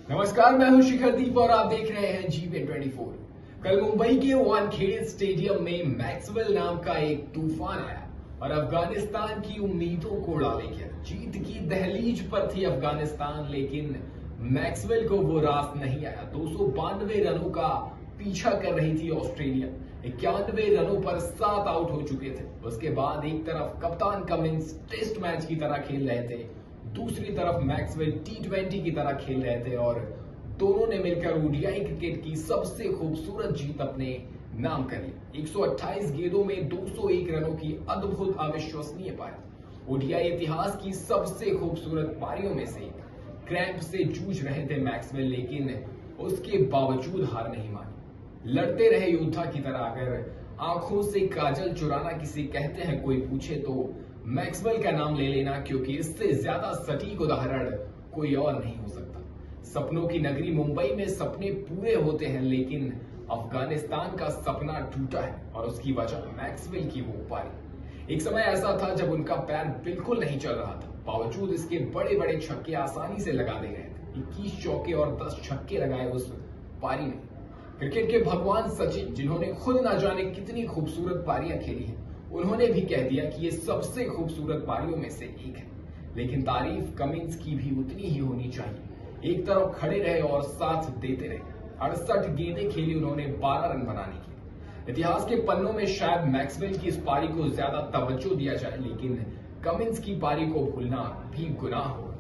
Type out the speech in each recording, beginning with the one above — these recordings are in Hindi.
नमस्कार, मैं हूं शिखरदीप और आप देख रहे हैं GPN24। कल मुंबई के वानखेड़े स्टेडियम में मैक्सवेल नाम का एक तूफान आया और अफगानिस्तान की उम्मीदों को उड़ा ले गया। जीत की दहलीज पर थी अफगानिस्तान, लेकिन मैक्सवेल को वो रास नहीं आया। 292 रनों का पीछा कर रही थी ऑस्ट्रेलिया। 91 रनों पर 7 आउट हो चुके थे। उसके बाद एक तरफ कप्तान कमिंस टेस्ट मैच की तरह खेल रहे थे, दूसरी तरफ मैक्सवेल T20 की तरह खेल रहे थे और दोनों ने मिलकर ओडीआई क्रिकेट की सबसे खूबसूरत जीत अपने नाम कर ली। 128 गेंदों में 201 रनों की अद्भुत अविश्वसनीय पारी, ओडीआई इतिहास की सबसे खूबसूरत पारियों में से एक। क्रैम्प से जूझ रहे थे मैक्सवेल, लेकिन उसके बावजूद हार नहीं मानी। लड़ते रहे योद्धा की तरह। अगर आंखों से काजल चुराना किसी कहते हैं कोई पूछे तो मैक्सवेल का नाम ले लेना, क्योंकि इससे ज्यादा सटीक उदाहरण कोई और नहीं हो सकता। सपनों की नगरी मुंबई में सपने पूरे होते हैं, लेकिन अफगानिस्तान का सपना टूटा है और उसकी वजह मैक्सवेल की वो पारी। एक समय ऐसा था जब उनका पैर बिल्कुल नहीं चल रहा था, बावजूद इसके बड़े बड़े छक्के आसानी से लगा दे रहे थे। 21 चौके और 10 छक्के लगाए उस पारी में। क्रिकेट के भगवान सचिन, जिन्होंने खुद ना जाने कितनी खूबसूरत पारियां खेली हैं, उन्होंने भी कह दिया कि ये सबसे खूबसूरत पारियों में से एक है। लेकिन तारीफ कमिंस की भी उतनी ही होनी चाहिए। एक तरफ खड़े रहे और साथ देते रहे। 68 गेंदें खेली उन्होंने 12 रन बनाने के। इतिहास के पन्नों में शायद मैक्सवेल की इस पारी को ज्यादा तवज्जो दिया जाए, लेकिन कमिंस की पारी को भूलना भी गुनाह हो।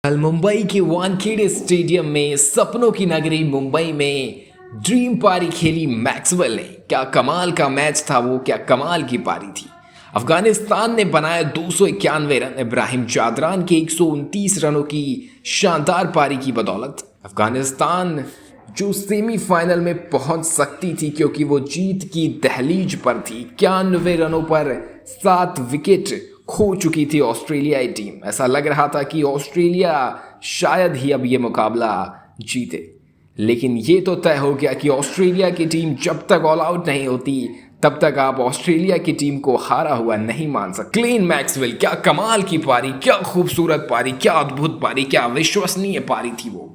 कल मुंबई के वानखेड़े स्टेडियम में सपनों की नगरी मुंबई में ड्रीम पारी खेली मैक्सवेल ने। क्या कमाल का मैच था वो, क्या कमाल की पारी थी। अफगानिस्तान ने बनाया 291 रन इब्राहिम चादरान के 129 रनों की शानदार पारी की बदौलत। अफगानिस्तान जो सेमीफाइनल में पहुंच सकती थी, क्योंकि वो जीत की दहलीज पर थी। 91 रनों पर 7 विकेट खो चुकी थी ऑस्ट्रेलियाई टीम। ऐसा लग रहा था कि ऑस्ट्रेलिया शायद ही अब ये मुकाबला जीते, लेकिन ये तो तय हो गया कि ऑस्ट्रेलिया की टीम जब तक ऑल आउट नहीं होती तब तक आप ऑस्ट्रेलिया की टीम को हारा हुआ नहीं मान सकते। क्लीन मैक्सवेल, क्या कमाल की पारी, क्या खूबसूरत पारी, क्या अद्भुत पारी, क्या विश्वसनीय पारी थी वो।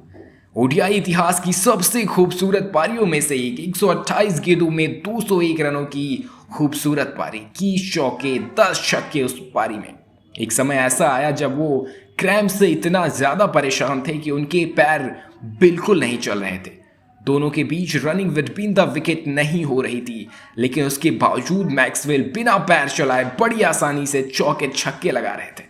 ओडीआई इतिहास की सबसे खूबसूरत पारियों में से एक। 128 गेंदों में 201 रनों की खूबसूरत पारी, 21 चौके 10 छक्के उस पारी में। एक समय ऐसा आया जब वो क्रैम्प से इतना ज्यादा परेशान थे कि उनके पैर बिल्कुल नहीं चल रहे थे। दोनों के बीच रनिंग बिटवीन द विकेट नहीं हो रही थी, लेकिन उसके बावजूद मैक्सवेल बिना पैर चलाए बड़ी आसानी से चौके छक्के लगा रहे थे।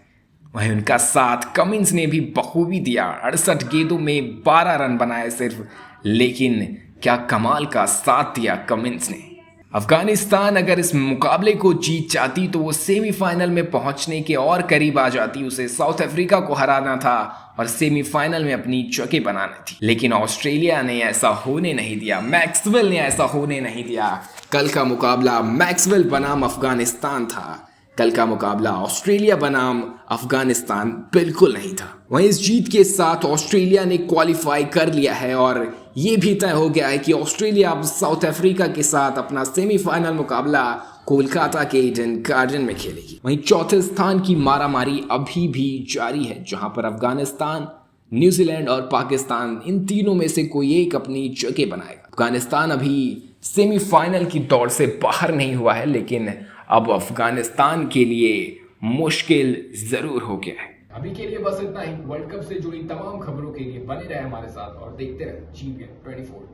वहीं उनका साथ कमिंस ने भी बखूबी दिया। 68 गेंदों में 12 रन बनाए सिर्फ, लेकिन क्या कमाल का साथ दिया कमिंस ने। अफगानिस्तान अगर इस मुकाबले को जीत जाती तो वो सेमीफाइनल में पहुंचने के और करीब आ जाती। उसे साउथ अफ्रीका को हराना था और सेमीफाइनल में अपनी जगह बनानी थी, लेकिन ऑस्ट्रेलिया ने ऐसा होने नहीं दिया, मैक्सवेल ने ऐसा होने नहीं दिया। कल का मुकाबला मैक्सवेल बनाम अफगानिस्तान था। कल का मुकाबला ऑस्ट्रेलिया बनाम अफगानिस्तान बिल्कुल नहीं था। वहीं इस जीत के साथ ऑस्ट्रेलिया ने क्वालिफाई कर लिया है और ये भी तय हो गया है कि ऑस्ट्रेलिया अब साउथ अफ्रीका के साथ अपना सेमीफाइनल मुकाबला कोलकाता के ईडन गार्डन में खेलेगी। वहीं चौथे स्थान की मारामारी अभी भी जारी है, जहां पर अफगानिस्तान, न्यूजीलैंड और पाकिस्तान, इन तीनों में से कोई एक अपनी जगह बनाएगा। अफगानिस्तान अभी सेमीफाइनल की दौड़ से बाहर नहीं हुआ है, लेकिन अब अफगानिस्तान के लिए मुश्किल जरूर हो गया है। अभी के लिए बस इतना ही। वर्ल्ड कप से जुड़ी तमाम खबरों के लिए बने रहे हमारे साथ और देखते रहे GPN24।